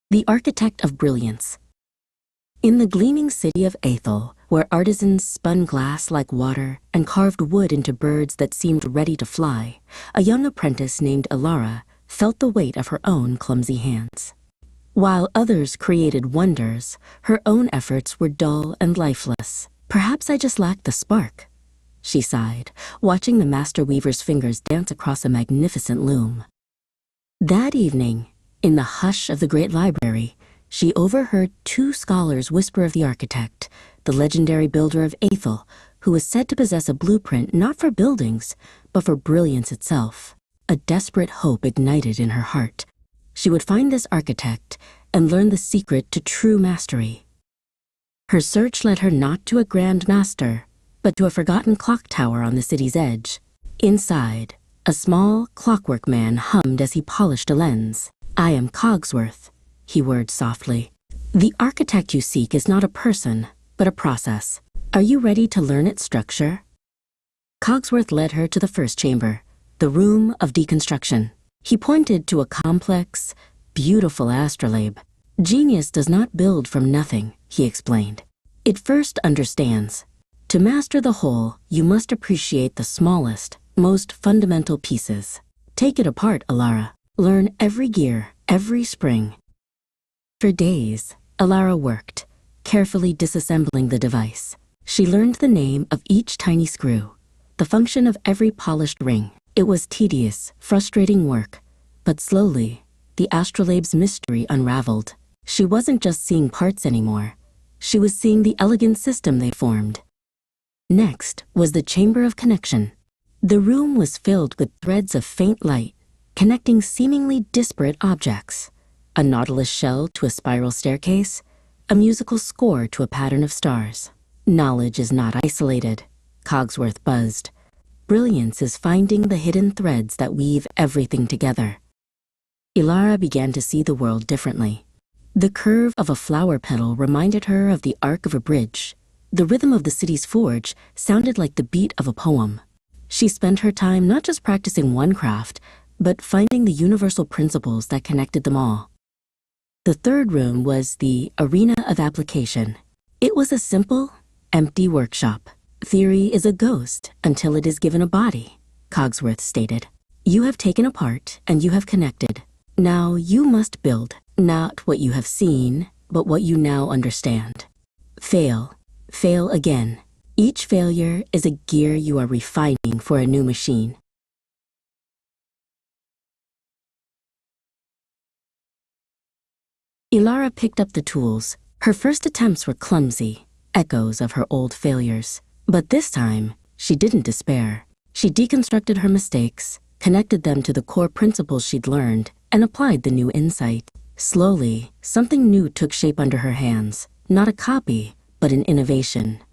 The architect of Brilliance. In the gleaming city of Aethel, where artisans spun glass like water and carved wood into birds that seemed ready to fly, a young apprentice named Elara felt the weight of her own clumsy hands. While others created wonders, her own efforts were dull and lifeless. Perhaps I just lacked the spark, she sighed, watching the master weaver's fingers dance across a magnificent loom. That evening, in the hush of the great library, she overheard two scholars whisper of the architect, the legendary builder of Aethel, who was said to possess a blueprint not for buildings, but for brilliance itself. A desperate hope ignited in her heart. She would find this architect and learn the secret to true mastery. Her search led her not to a grand master, but to a forgotten clock tower on the city's edge. Inside, a small clockwork man hummed as he polished a lens. "I am Cogsworth," he whirred softly. "The architect you seek is not a person, but a process. Are you ready to learn its structure?" Cogsworth led her to the first chamber, the Room of Deconstruction. He pointed to a complex, beautiful astrolabe. "Genius does not build from nothing," he explained. "It first understands. To master the whole, you must appreciate the smallest, most fundamental pieces. Take it apart, Elara. Learn every gear, every spring." For days, Elara worked, carefully disassembling the device. She learned the name of each tiny screw, the function of every polished ring. It was tedious, frustrating work, but slowly, the astrolabe's mystery unraveled. She wasn't just seeing parts anymore. She was seeing the elegant system they formed. Next was the Chamber of Connection. The room was filled with threads of faint light, connecting seemingly disparate objects. A nautilus shell to a spiral staircase, a musical score to a pattern of stars. "Knowledge is not isolated," Cogsworth buzzed. "Brilliance is finding the hidden threads that weave everything together." Elara began to see the world differently. The curve of a flower petal reminded her of the arc of a bridge. The rhythm of the city's forge sounded like the beat of a poem. She spent her time not just practicing one craft, but finding the universal principles that connected them all. The third room was the Arena of Application. It was a simple, empty workshop. "Theory is a ghost until it is given a body," Cogsworth stated. "You have taken apart and you have connected. Now you must build, not what you have seen, but what you now understand. Fail. Fail again. Each failure is a gear you are refining for a new machine." Elara picked up the tools. Her first attempts were clumsy, echoes of her old failures. But this time, she didn't despair. She deconstructed her mistakes, connected them to the core principles she'd learned, and applied the new insight. Slowly, something new took shape under her hands. Not a copy, but an innovation.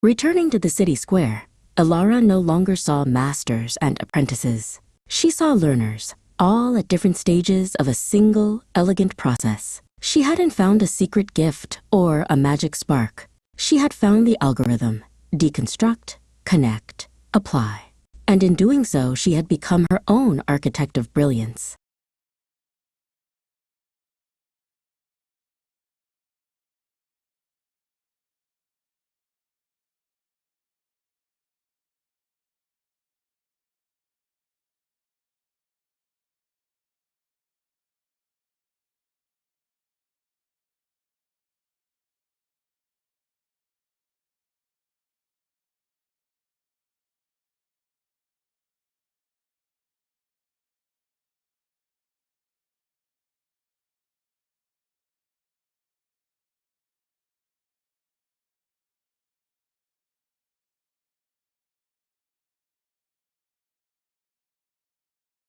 Returning to the city square, Elara no longer saw masters and apprentices. She saw learners, all at different stages of a single, elegant process. She hadn't found a secret gift or a magic spark. She had found the algorithm: deconstruct, connect, apply. And in doing so, she had become her own architect of brilliance.